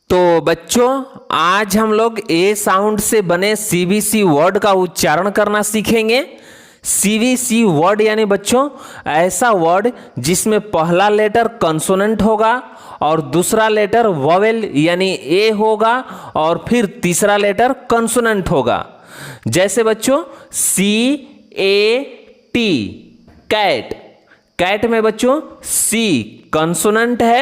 तो बच्चों आज हम लोग ए साउंड से बने सीबीसी वर्ड का उच्चारण करना सीखेंगे। सीबीसी वर्ड यानी बच्चों ऐसा वर्ड जिसमें पहला लेटर कंसोनेंट होगा और दूसरा लेटर वोवेल यानी ए होगा और फिर तीसरा लेटर कंसोनेंट होगा। जैसे बच्चों सी ए टी कैट। कैट में बच्चों सी कंसोनेंट है,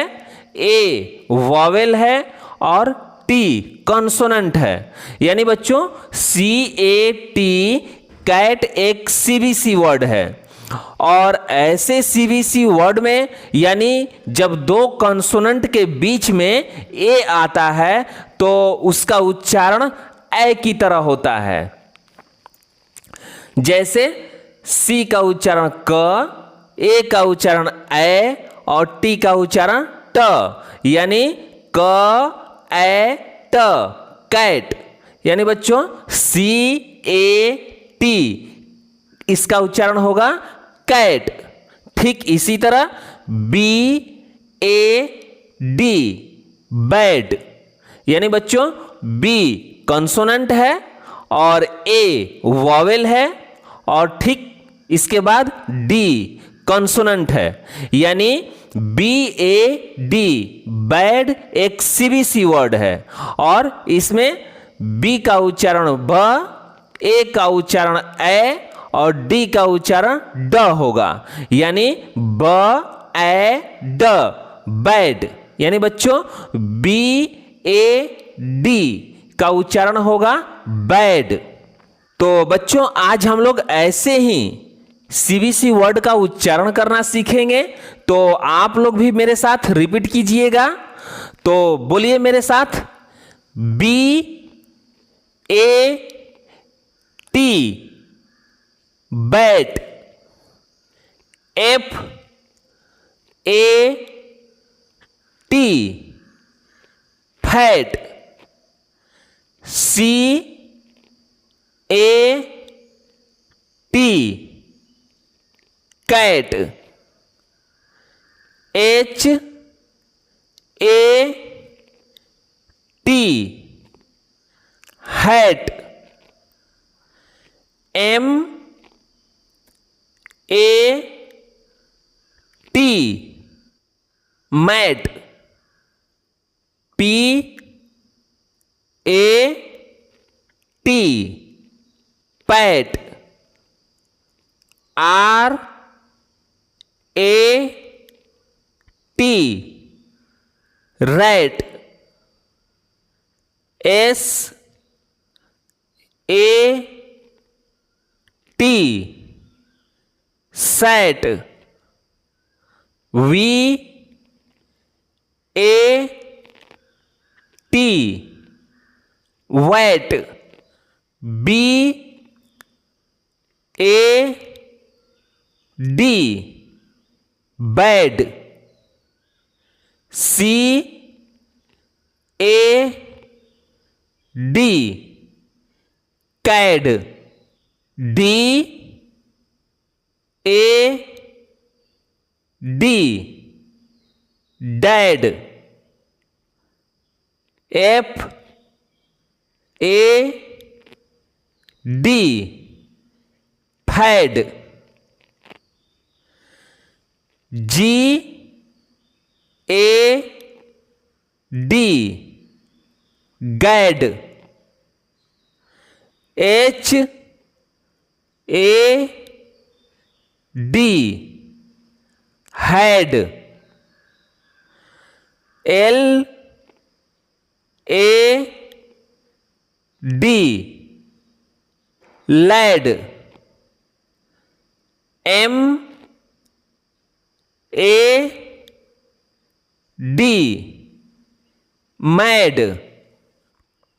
ए वोवेल है और टी कंसोनेंट है। यानी बच्चों सी ए टी कैट एक सीबीसी वर्ड है। और ऐसे सीबीसी वर्ड में यानी जब दो कंसोनेंट के बीच में ए आता है तो उसका उच्चारण ए की तरह होता है। जैसे सी का उच्चारण क, ए का उच्चारण ए और टी का उच्चारण ट, यानी क ए ट कैट। यानी बच्चों सी ए टी इसका उच्चारण होगा कैट। ठीक इसी तरह बी ए डी बैड। यानी बच्चों बी कंसोनेंट है और ए वोवेल है और ठीक इसके बाद डी कंसोनेंट है। यानी बी ए डी बैड एक सीबीसी वर्ड है और इसमें बी का उच्चारण ब, ए का उच्चारण ए और डी का उच्चारण ड होगा। यानी ब ए ड बैड। यानी बच्चों बी ए डी का उच्चारण होगा बैड। तो बच्चों आज हम लोग ऐसे ही सीबीसी वर्ड का उच्चारण करना सीखेंगे। तो आप लोग भी मेरे साथ रिपीट कीजिएगा। तो बोलिए मेरे साथ B A T bat, F A T fat, C A T cat, H A T hat, M A T mat, P A T pat, R A T rat, S A T sat, V A T vat, B A D bad, C A D cad, D A D dad, F A D fad, G A D gad, H A D had, L A D lad, M A D mad,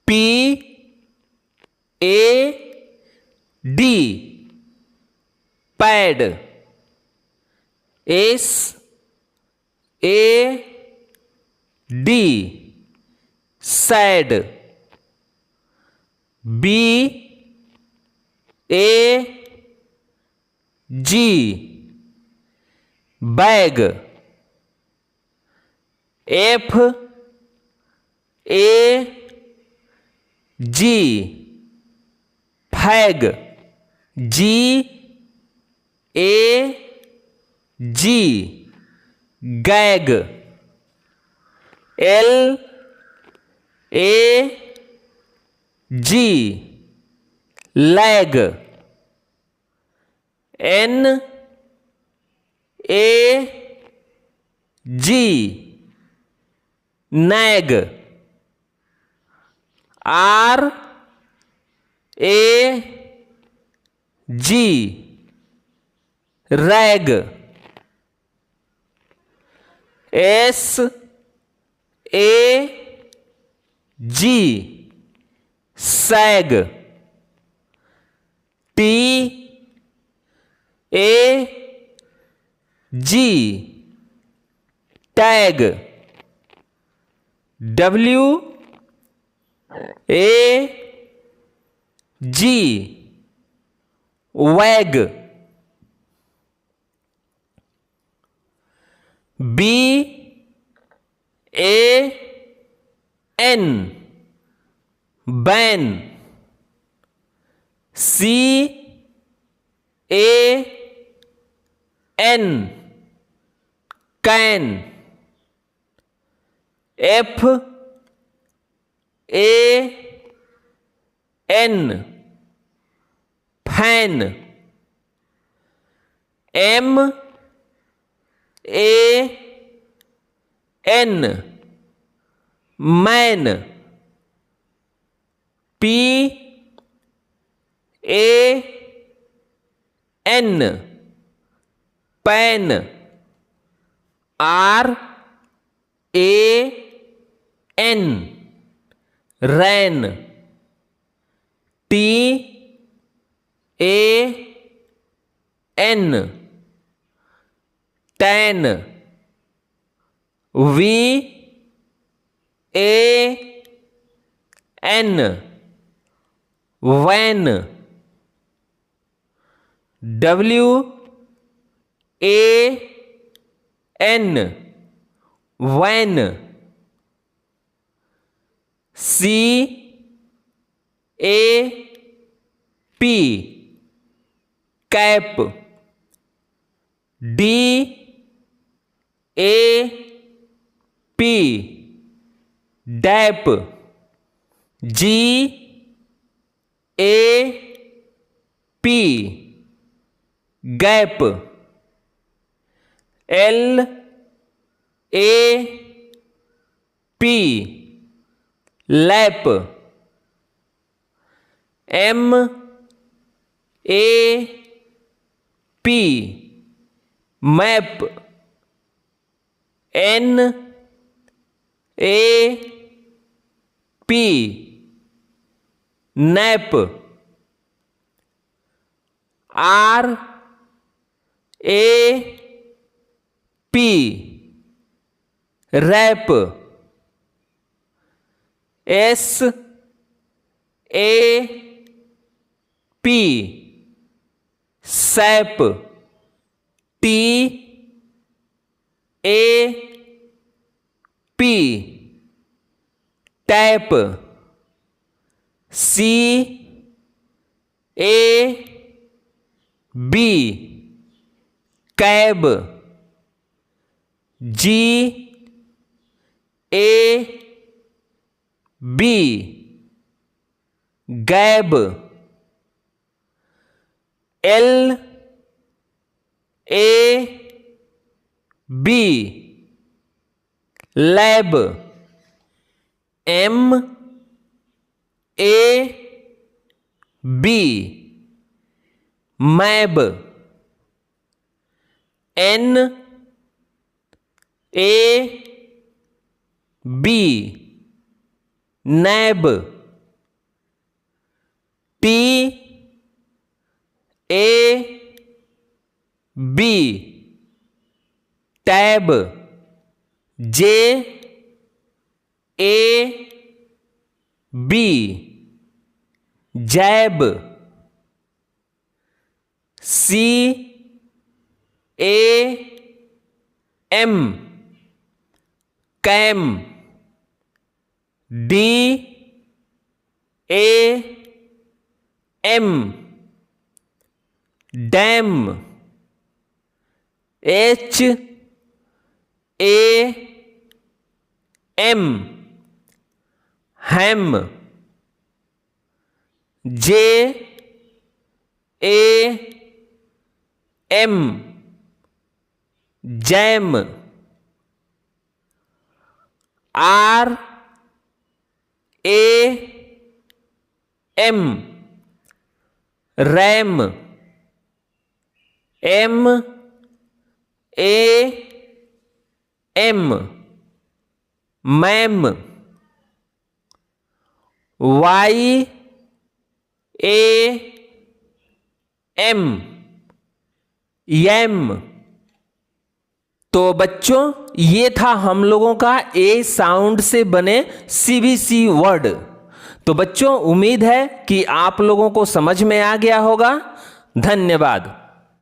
P A D pad, S A D sad, B A G bag, F A G fag, G A G gag, L A G lag, N A G nag, R A G rag, S A G sag, T A G tag, W A G wag, B A N ban, C A N can, F A N fan, M A N man, P A N pan, R A N rain, T A N tan, V A N van, W A N wan, C A P cap, D A P dap, G A P gap, L A P lap, M A P map, N A P nap, R A P rap, S A P sap, T A P tap, C A B cab, G A B gab, L A B lab, M A B mab, N A B nab, T A B tab, J A B jab, C A M cam, D A M dam, H A M ham, J A M jam, R A M ram, M A M mam, Y A M yam. तो बच्चों ये था हम लोगों का ए sound से बने CBC word. तो बच्चों उम्मीद है कि आप लोगों को समझ में आ गया होगा। धन्यवाद।